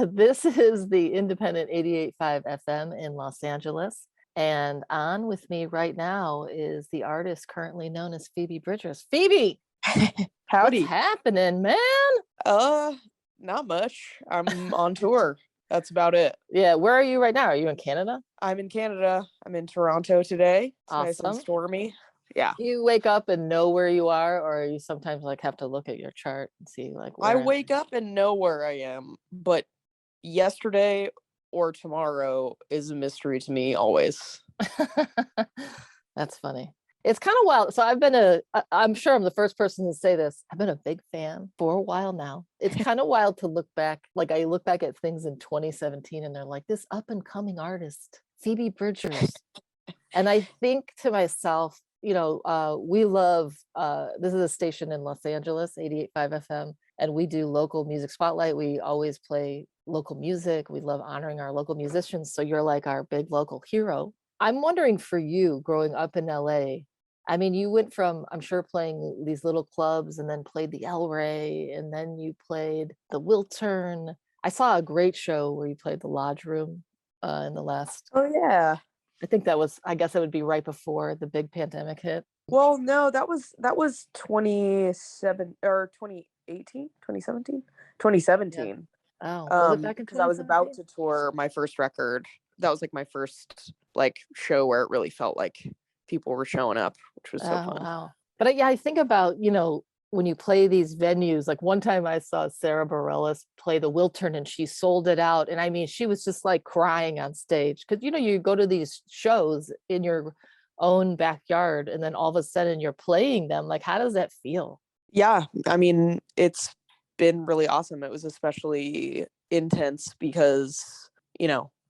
This is the independent 88.5 FM in Los Angeles. And on with me right now is the artist currently known as Phoebe Bridgers. Phoebe, what's Howdy. happening, man? Not much. I'm on tour. That's about it. Yeah, where are you right now? Are you in Canada? I'm in Canada. I'm in Toronto today. It's nice and Awesome. stormy. Yeah. You wake up and know where you are, or you sometimes like have to look at your chart and see like I where? wake up and know where I am, but yesterday or tomorrow is a mystery to me always. That's funny. It's kind of wild. So I'm sure I'm the first person to say this. I've been a big fan for a while now. It's kind of wild to look back. Like I look back at things in 2017 and they're like, this up and coming artist, Phoebe Bridgers. And I think to myself, we love, this is a station in Los Angeles, 88.5 FM, and we do local music spotlight. We always play local music. We love honoring our local musicians. So you're like our big local hero. I'm wondering for you growing up in LA, I mean, you went from, I'm sure, playing these little clubs and then played the El Rey, and then you played the Wiltern. I saw a great show where you played the Lodge Room in the last. Oh yeah. I think I guess it would be right before the big pandemic hit. Well, no, that was 2018, 2017. Yeah. Oh, was it back in because I was about 2017? to tour my first record. That was like my first like show where it really felt like people were showing up, which was so fun. Wow. But yeah, I think about, when you play these venues, like one time I saw Sarah Bareilles play the Wiltern and she sold it out. And I mean, she was just like crying on stage because, you go to these shows in your own backyard and then all of a sudden you're playing them. Like, how does that feel? Yeah, I mean, it's been really awesome. It was especially intense because,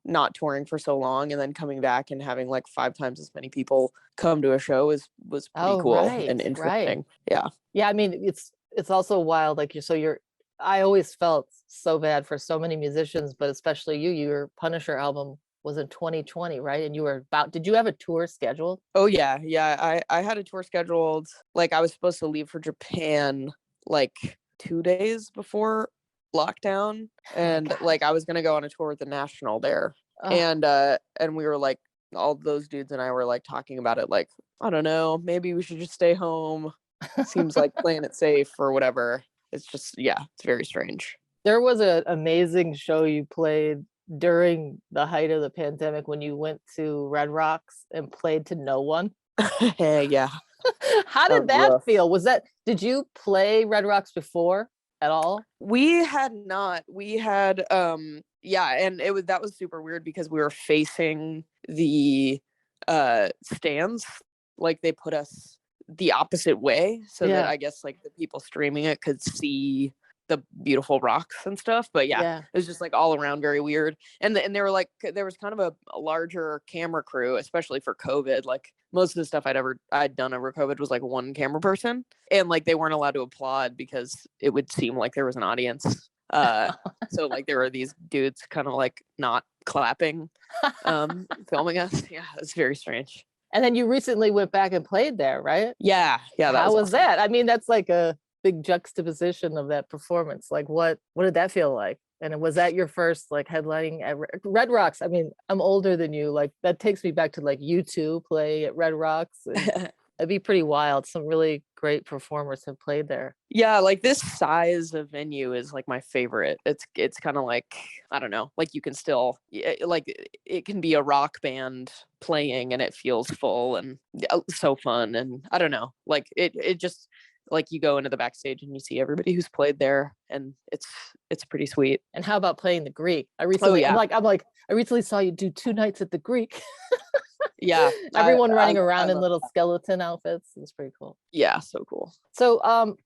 not touring for so long and then coming back and having like 5 times as many people come to a show was pretty cool and interesting. Right. Yeah. Yeah, I mean, it's also wild. Like I always felt so bad for so many musicians, but especially you. Your Punisher album was in 2020, right? And did you have a tour scheduled? Oh yeah. I had a tour scheduled. Like I was supposed to leave for Japan like 2 days before lockdown, and like I was gonna go on a tour with the National there. And we were like, all those dudes and I were like talking about it, like, I don't know, maybe we should just stay home. Seems like playing it safe or whatever. It's just, yeah, it's very strange. There was an amazing show you played during the height of the pandemic when you went to Red Rocks and played to no one. Yeah. How did that feel? Did you play Red Rocks before at all? We had not. We had and that was super weird because we were facing the stands. Like they put us the opposite way so that I guess like the people streaming it could see the beautiful rocks and stuff. But yeah, it was just like all around very weird. And they were like, there was kind of a larger camera crew, especially for COVID. Like most of the stuff I'd done over COVID was like one camera person, and like they weren't allowed to applaud because it would seem like there was an audience. So like there were these dudes kind of like not clapping, filming us. Yeah, it's very strange. And then you recently went back and played there, right? Yeah. How was awesome. that? I mean, that's like a big juxtaposition of that performance. Like what did that feel like? And was that your first like headlining at Red Rocks? I mean, I'm older than you. Like that takes me back to like U2 play at Red Rocks. It'd be pretty wild. Some really great performers have played there. Yeah, like this size of venue is like my favorite. It's kind of like, I don't know, like you can still like it can be a rock band playing and it feels full and so fun. And I don't know, like it just like you go into the backstage and you see everybody who's played there, and it's pretty sweet. And how about playing the Greek? I'm like I recently saw you do 2 nights at the Greek. Yeah, everyone running around in little skeleton outfits. It's pretty cool. Yeah, so cool. So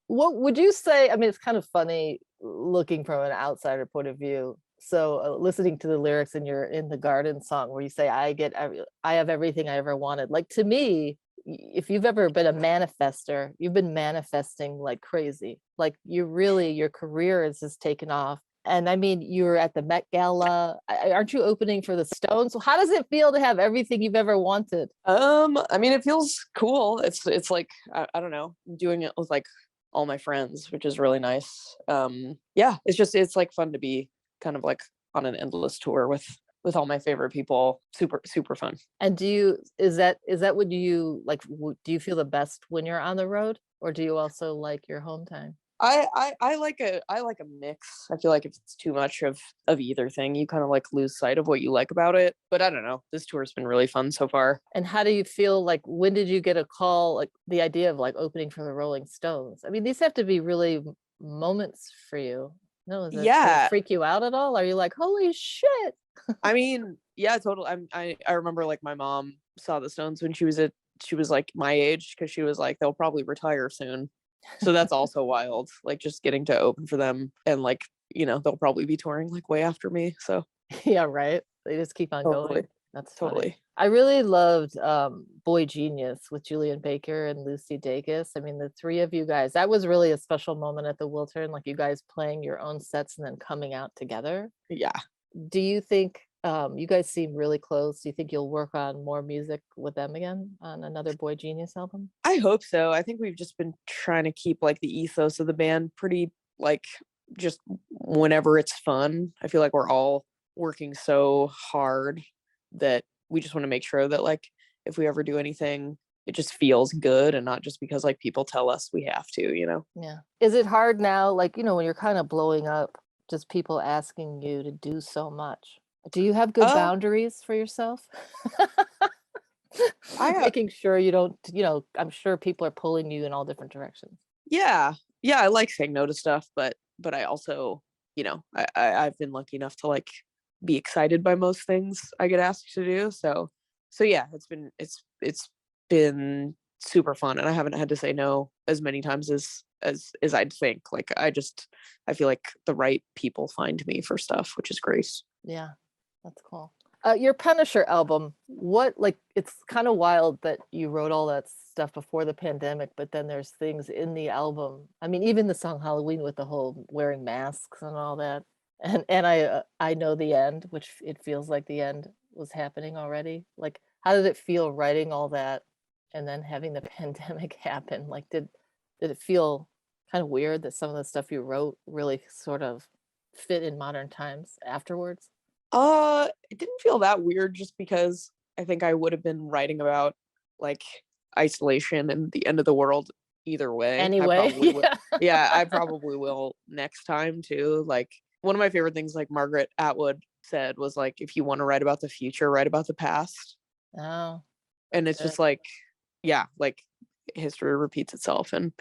what would you say? I mean, it's kind of funny looking from an outsider point of view. So listening to the lyrics in your In the Garden song where you say I have everything I ever wanted. Like to me, if you've ever been a manifester, you've been manifesting like crazy. Like your career is just taken off. And I mean, you were at the Met Gala. Aren't you opening for the Stones? So how does it feel to have everything you've ever wanted? I mean, it feels cool. It's like, I don't know, I'm doing it with like all my friends, which is really nice. Yeah, it's like fun to be kind of like on an endless tour with all my favorite people. Super, super fun. And is that what you like? Do you feel the best when you're on the road, or do you also like your home time? I like a mix. I feel like if it's too much of either thing, you kind of like lose sight of what you like about it. But I don't know. This tour's been really fun so far. And how do you feel like, when did you get a call, like the idea of like opening for the Rolling Stones? I mean, these have to be really moments for you. No, did it Yeah. freak you out at all? Are you like, holy shit? I mean, yeah, totally. I remember like my mom saw the Stones when she was like my age, because she was like, they'll probably retire soon. So that's also wild. Like just getting to open for them, and like, they'll probably be touring like way after me. So Yeah, right. They just keep on totally, going. That's funny. totally. I really loved Boy Genius with Julien Baker and Lucy Dacus. I mean, the three of you guys, that was really a special moment at the Wiltern, like you guys playing your own sets and then coming out together. Yeah. Do you think you guys seem really close? Do you think you'll work on more music with them again on another Boy Genius album? I hope so. I think we've just been trying to keep like the ethos of the band pretty like just whenever it's fun. I feel like we're all working so hard that we just want to make sure that like if we ever do anything, it just feels good and not just because like people tell us we have to. Yeah. Is it hard now, like, when you're kind of blowing up, just people asking you to do so much? Do you have good Uh boundaries for yourself? I Making sure you don't, I'm sure people are pulling you in all different directions. yeah. Yeah, I like saying no to stuff, but I also, I've been lucky enough to like be excited by most things I get asked to do. So yeah, it's been super fun, and I haven't had to say no as many times as I'd think. Like I feel like the right people find me for stuff, which is great. Yeah, that's cool. Your Punisher album, it's kind of wild that you wrote all that stuff before the pandemic, but then there's things in the album. I mean, even the song Halloween with the whole wearing masks and all that. And I know the end, which it feels like the end was happening already. Like, how did it feel writing all that and then having the pandemic happen? Like, did it feel kind of weird that some of the stuff you wrote really sort of fit in modern times afterwards? It didn't feel that weird just because I think I would have been writing about like isolation and the end of the world either way. I Anyway, probably will. yeah. Yeah, I probably will next time too. Like one of my favorite things like Margaret Atwood said was like, if you want to write about the future, write about the past. Oh, And that's it's good. just like, yeah, like history repeats itself, and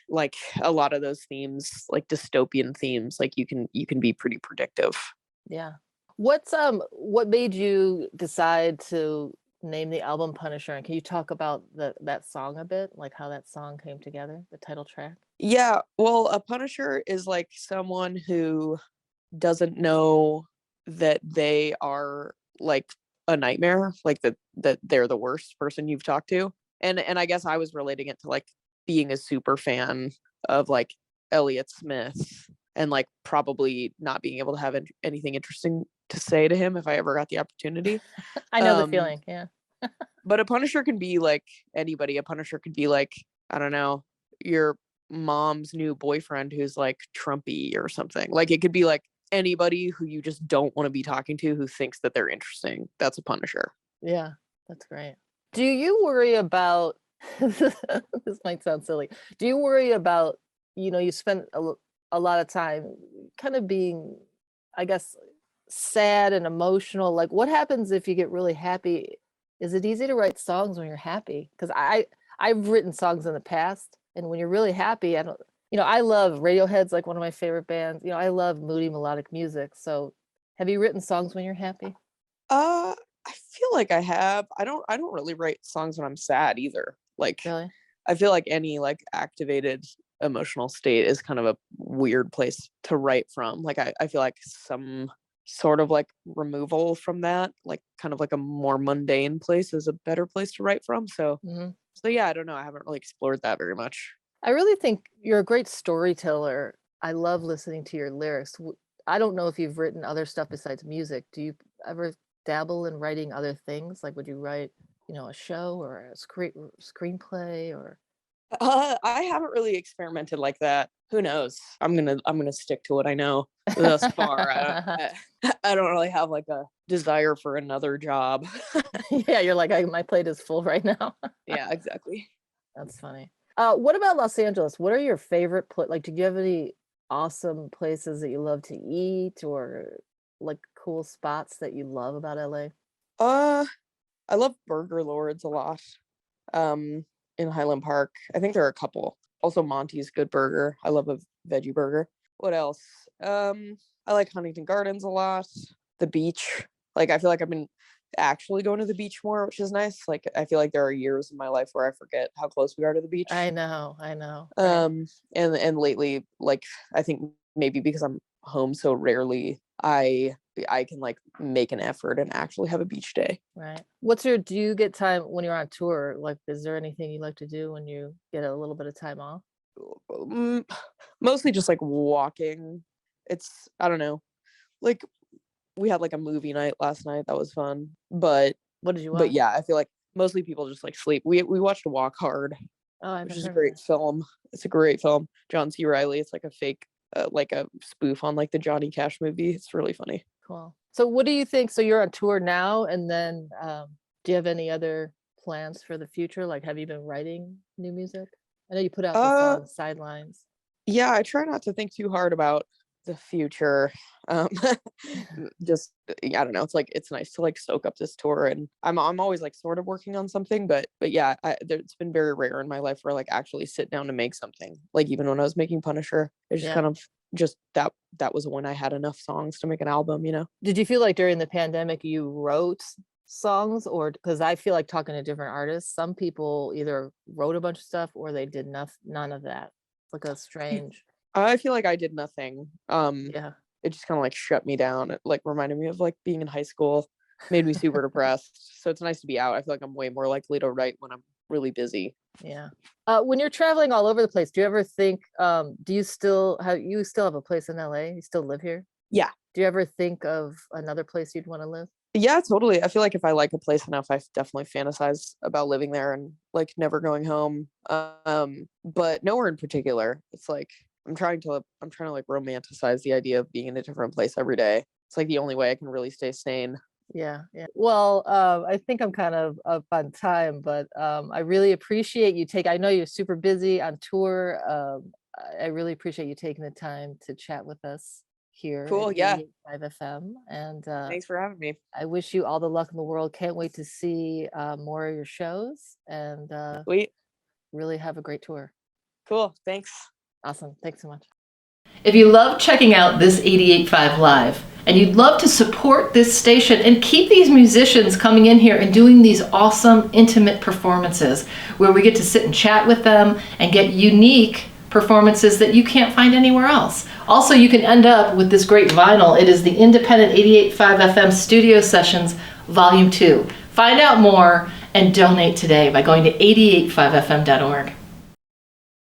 like a lot of those themes, like dystopian themes, like you can be pretty predictive. Yeah. What made you decide to name the album Punisher? And can you talk about that song a bit? Like how that song came together, the title track? Yeah, well, a punisher is like someone who doesn't know that they are like a nightmare, like that they're the worst person you've talked to. And I guess I was relating it to like being a super fan of like Elliott Smith, and like probably not being able to have anything interesting to say to him if I ever got the opportunity. I know the Um, feeling. Yeah. but a punisher can be like anybody. A punisher could be like, I don't know, your mom's new boyfriend who's like Trumpy or something. Like it could be like anybody who you just don't want to be talking to who thinks that they're interesting. That's a punisher. Yeah, that's great. Do you worry about this might sound silly. Do you worry about, you spend a lot of time kind of being, I guess, sad and emotional. Like, what happens if you get really happy? Is it easy to write songs when you're happy? Because I've written songs in the past, and when you're really happy, I don't, I love Radiohead's like one of my favorite bands. I love moody melodic music. So, have you written songs when you're happy? Uh, I feel like I have. I don't really write songs when I'm sad either. Like Really? I feel like any like activated emotional state is kind of a weird place to write from. Like I feel like some sort of like removal from that, like kind of like a more mundane place is a better place to write from. So Mhm. so yeah, I don't know. I haven't really explored that very much. I really think you're a great storyteller. I love listening to your lyrics. I don't know if you've written other stuff besides music. Do you ever dabble in writing other things? Like, would you write, a show or a screenplay or? I haven't really experimented like that. Who knows? I'm gonna stick to what I know thus far. I don't really have like a desire for another job. Yeah, you're like, my plate is full right now. Yeah, exactly. That's funny. What about Los Angeles? What are your favorite like, do you have any awesome places that you love to eat or like cool spots that you love about LA? Uh, I love Burger Lords a lot. In Highland Park. I think there are a couple. Also Monty's Good Burger. I love a veggie burger. What else? I like Huntington Gardens a lot. The beach. Like I feel like I've been actually going to the beach more, which is nice. Like I feel like there are years in my life where I forget how close we are to the beach. I know. Right. And lately, like I think maybe because I'm home so rarely, I can like make an effort and actually have a beach day. Right. Do you get time when you're on tour? Like, is there anything you like to do when you get a little bit of time off? Mostly just like walking. I don't know. Like we had like a movie night last night. That was fun. But What did you watch? but yeah, I feel like mostly people just like sleep. We watched Walk Hard, which is a great film. It's a great film. John C. Reilly. It's like a fake like a spoof on like the Johnny Cash movie. It's really funny. Cool. So what do you think? So you're on tour now, and then do you have any other plans for the future? Like, have you been writing new music? I know you put out the song Sidelines. Yeah, I try not to think too hard about the future. Just I don't know. It's nice to like soak up this tour, and I'm always like sort of working on something, but yeah, it's been very rare in my life where I like actually sit down to make something. Like even when I was making Punisher, it's just kind of just that was when I had enough songs to make an album, you know. Did you feel like during the pandemic you wrote songs, or because I feel like talking to different artists, some people either wrote a bunch of stuff or they did none of that. It's like a strange. I feel like I did nothing. Yeah. It just kind of like shut me down. It like reminded me of like being in high school, made me super depressed. So it's nice to be out. I feel like I'm way more likely to write when I'm really busy. Yeah. When you're traveling all over the place, do you ever think, do you still have a place in LA? You still live here? Yeah. Do you ever think of another place you'd want to live? Yeah, totally. I feel like if I like a place enough, I definitely fantasize about living there and like never going home. But nowhere in particular. It's like I'm trying to like romanticize the idea of being in a different place every day. It's like the only way I can really stay sane. Yeah. Well, I think I'm kind of up on time, but I really appreciate you I know you're super busy on tour. I really appreciate you taking the time to chat with us here Cool, at yeah. 88.5 FM. And Thanks for having me. I wish you all the luck in the world. Can't wait to see more of your shows, and Sweet. Really have a great tour. Cool. Thanks. Awesome. Thanks so much. If you love checking out this 88.5 Live, and you'd love to support this station and keep these musicians coming in here and doing these awesome, intimate performances where we get to sit and chat with them and get unique performances that you can't find anywhere else. Also, you can end up with this great vinyl. It is the Independent 88.5 FM Studio Sessions Volume 2. Find out more and donate today by going to 885fm.org.